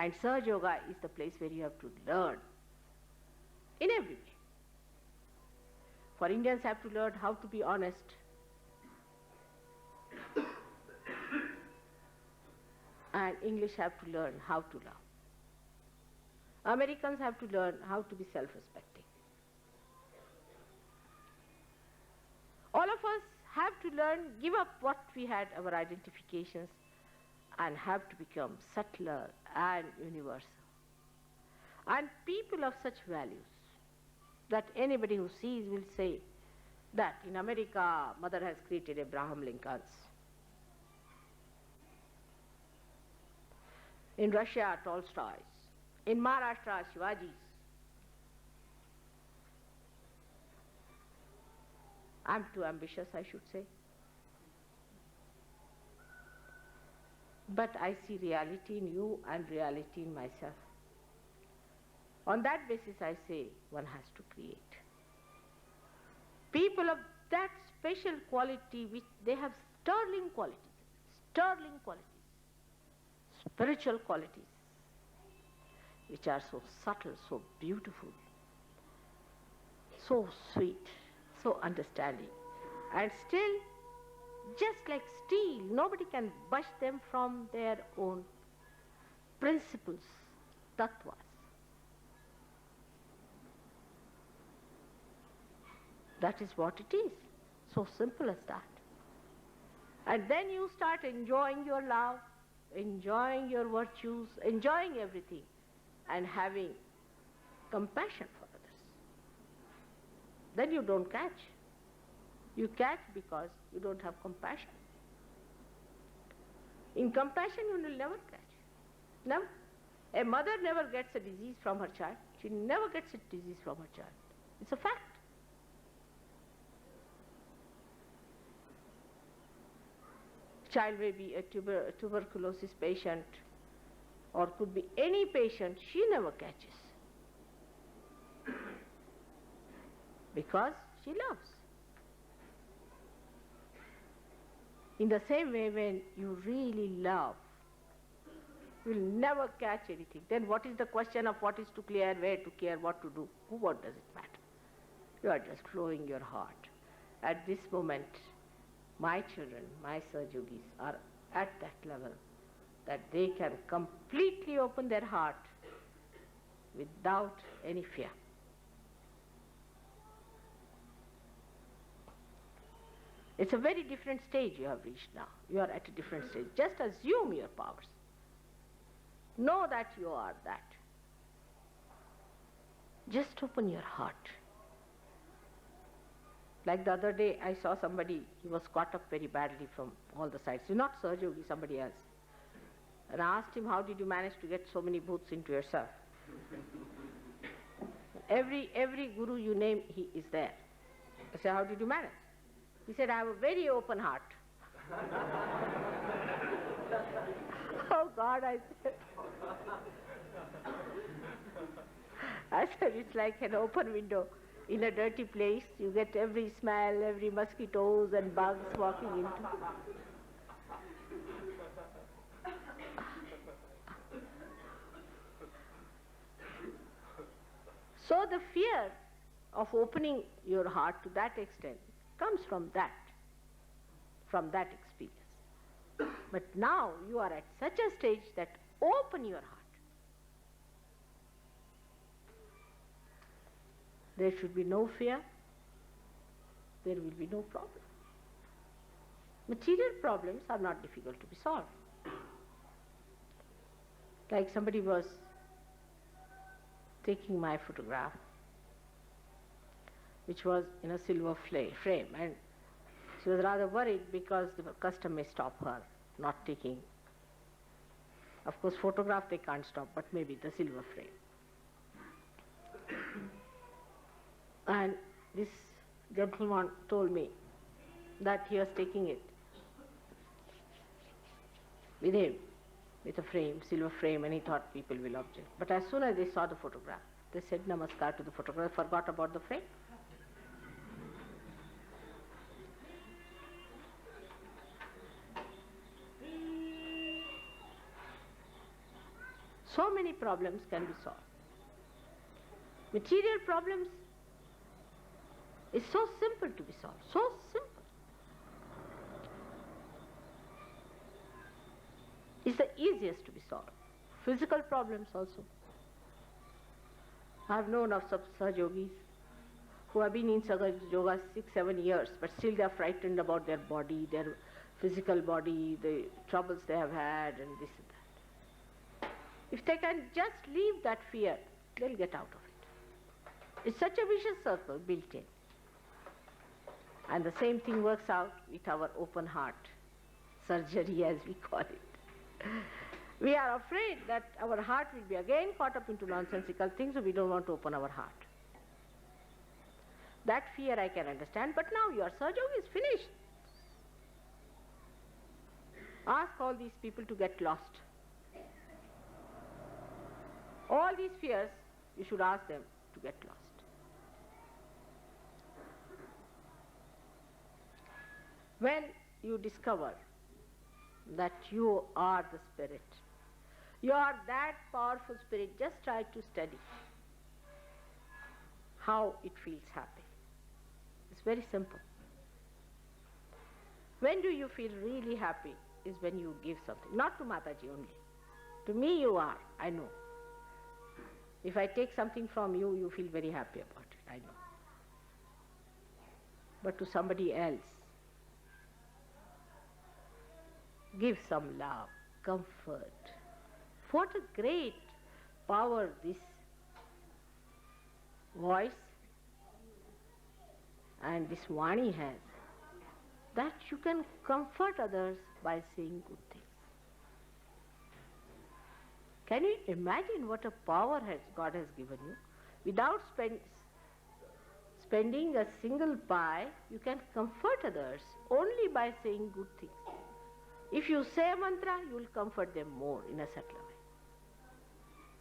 And Sahaja Yoga is the place where you have to learn in every way. For Indians have to learn how to be honest. And English have to learn how to love. Americans have to learn how to be self-respecting. All of us have to learn, give up what we had, our identifications, and have to become subtler and universal. And people of such values that anybody who sees will say that in America, Mother has created Abraham Lincolns. In Russia, Tolstoy's. In Maharashtra, Shivaji's. I'm too ambitious, I should say. But I see reality in you and reality in myself. On that basis, I say one has to create. People of that special quality, which they have sterling qualities, spiritual qualities, which are so subtle, so beautiful, so sweet, so understanding, and still just like steel, nobody can budge them from their own principles, tattvas. That is what it is, so simple as that. And then you start enjoying your love, enjoying your virtues, enjoying everything, and having compassion for others. Then you don't catch. You catch because you don't have compassion. In compassion you will never catch. Never. A mother never gets a disease from her child. She never gets a disease from her child. It's a fact. Child may be a tuberculosis patient or could be any patient, she never catches. Because she loves. In the same way, when you really love, you will never catch anything. Then what is the question of what is to clear, where to care, what to do? What does it matter? You are just flowing your heart. At this moment, my children, my Sahajogis are at that level that they can completely open their heart without any fear. It's a very different stage you have reached now. You are at a different stage. Just assume your powers. Know that you are that. Just open your heart. Like the other day, I saw somebody, he was caught up very badly from all the sides. Not Sahajogi, somebody else. And I asked him, how did you manage to get so many bhoots into yourself? Every guru you name, he is there. I said, how did you manage? He said, I have a very open heart. Oh God, I said. I said, it's like an open window. In a dirty place, you get every smell, every mosquitoes and bugs walking into. So the fear of opening your heart to that extent comes from that experience. But now you are at such a stage that open your heart. There should be no fear. There will be no problem. Material problems are not difficult to be solved. Like somebody was taking my photograph, which was in a silver frame, and she was rather worried because the custom may stop her not taking. Of course, photograph they can't stop, but maybe the silver frame. And this gentleman told me that he was taking it with him, with a frame, silver frame, and he thought people will object. But as soon as they saw the photograph, they said namaskar to the photograph, forgot about the frame. So many problems can be solved. Material problems is so simple to be solved, so simple. It's the easiest to be solved. Physical problems also. I have known of some Sahaj yogis who have been in Sahaj Yoga 6-7 years, but still they are frightened about their body, their physical body, the troubles they have had, and this and that. If they can just leave that fear, they'll get out of it. It's such a vicious circle built in. And the same thing works out with our open heart surgery, as we call it. We are afraid that our heart will be again caught up into nonsensical things, so we don't want to open our heart. That fear I can understand, but now your Sahaj Yoga is finished. Ask all these people to get lost. All these fears, you should ask them to get lost. When you discover that you are the spirit, you are that powerful spirit, just try to study how it feels happy. It's very simple. When do you feel really happy is when you give something. Not to Mataji only. To me you are, I know. If I take something from you, you feel very happy about it, I know. But to somebody else, give some love, comfort. What a great power this voice and this Vani has, that you can comfort others by saying good things. Can you imagine what a power God has given you? Without spending a single pie, you can comfort others only by saying good things. If you say a mantra, you will comfort them more in a subtler way.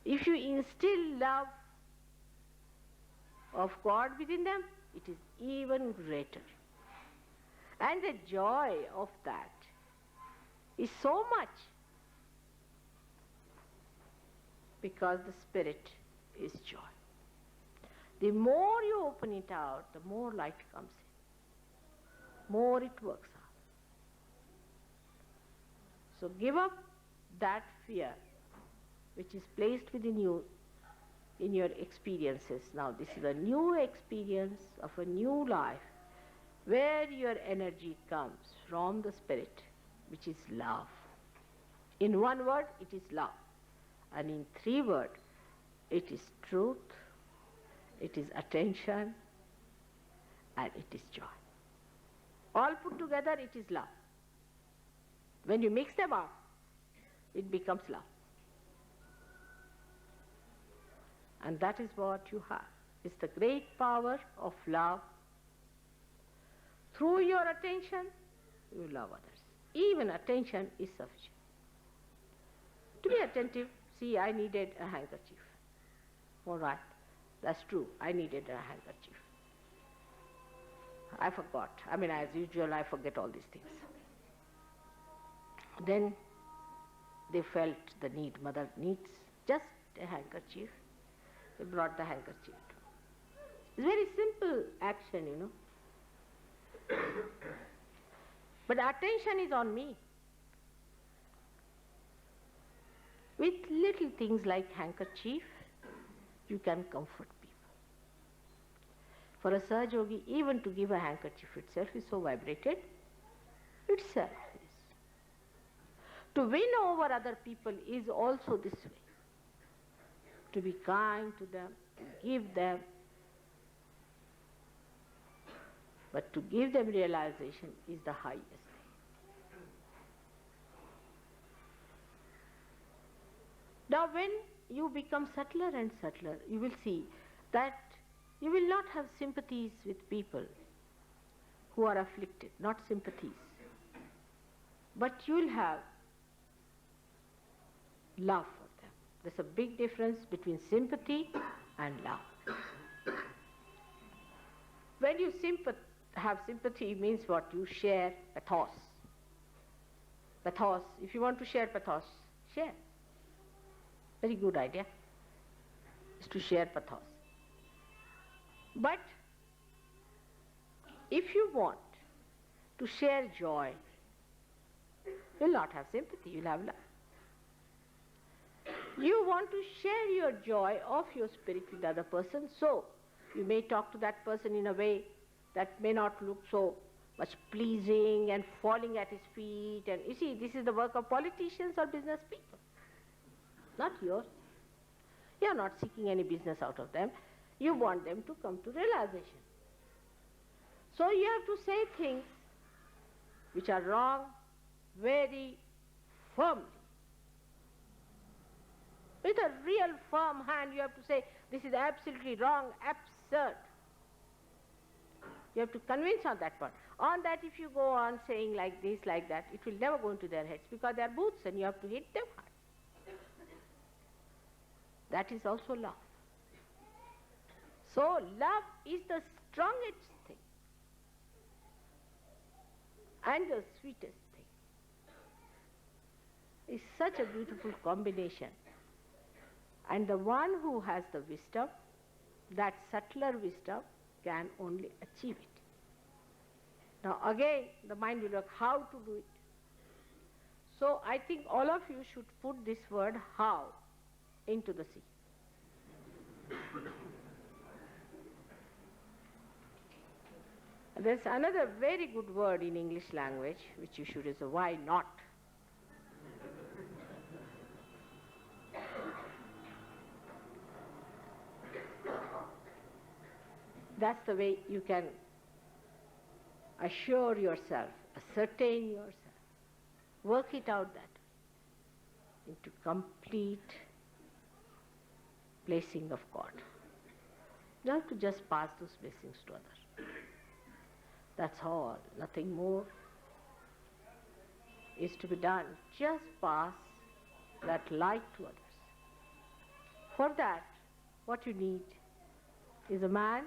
If you instill love of God within them, it is even greater. And the joy of that is so much, because the spirit is joy. The more you open it out, the more light comes in, more it works out. So give up that fear which is placed within you in your experiences. Now this is a new experience of a new life where your energy comes from the spirit, which is love. In one word, it is love. And in 3 words, it is truth, it is attention, and it is joy. All put together, it is love. When you mix them up, it becomes love. And that is what you have. It's the great power of love. Through your attention, you love others. Even attention is sufficient. To be attentive, see, I needed a handkerchief. All right, that's true, I needed a handkerchief. I forgot. I mean, as usual, I forget all these things. Then they felt the need. Mother needs just a handkerchief. They brought the handkerchief. It's very simple action, you know. But attention is on me. With little things like handkerchief, you can comfort people. For a Sahaj Yogi, even to give a handkerchief itself is so vibrated, itself is. To win over other people is also this way. To be kind to them, to give them. But to give them realization is the highest. Now when you become subtler and subtler, you will see that you will not have sympathies with people who are afflicted, not sympathies. But you will have love for them. There's a big difference between sympathy and love. When you have sympathy, means what? You share pathos. Pathos, if you want to share pathos, share. Very good idea is to share pathos. But if you want to share joy, you'll not have sympathy, you'll have love. You want to share your joy of your spirit with the other person, so you may talk to that person in a way that may not look so much pleasing and falling at his feet. And you see, this is the work of politicians or business people, not yours. You are not seeking any business out of them. You want them to come to realization. So you have to say things which are wrong very firmly. With a real firm hand you have to say, this is absolutely wrong, absurd. You have to convince on that part. On that, if you go on saying like this, like that, it will never go into their heads because they are boots and you have to hit them hard. That is also love. So love is the strongest thing and the sweetest thing. It's such a beautiful combination. And the one who has the wisdom, that subtler wisdom, can only achieve it. Now again, the mind will work how to do it. So I think all of you should put this word how into the sea. There's another very good word in English language which you should use, why not? That's the way you can assure yourself, ascertain yourself, work it out that way into complete blessing of God. You have to just pass those blessings to others. That's all, nothing more is to be done. Just pass that light to others. For that, what you need is a man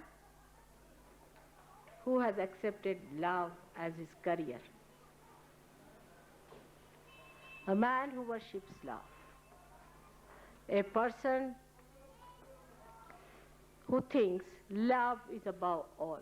who has accepted love as his career. A man who worships love. A person who thinks love is above all.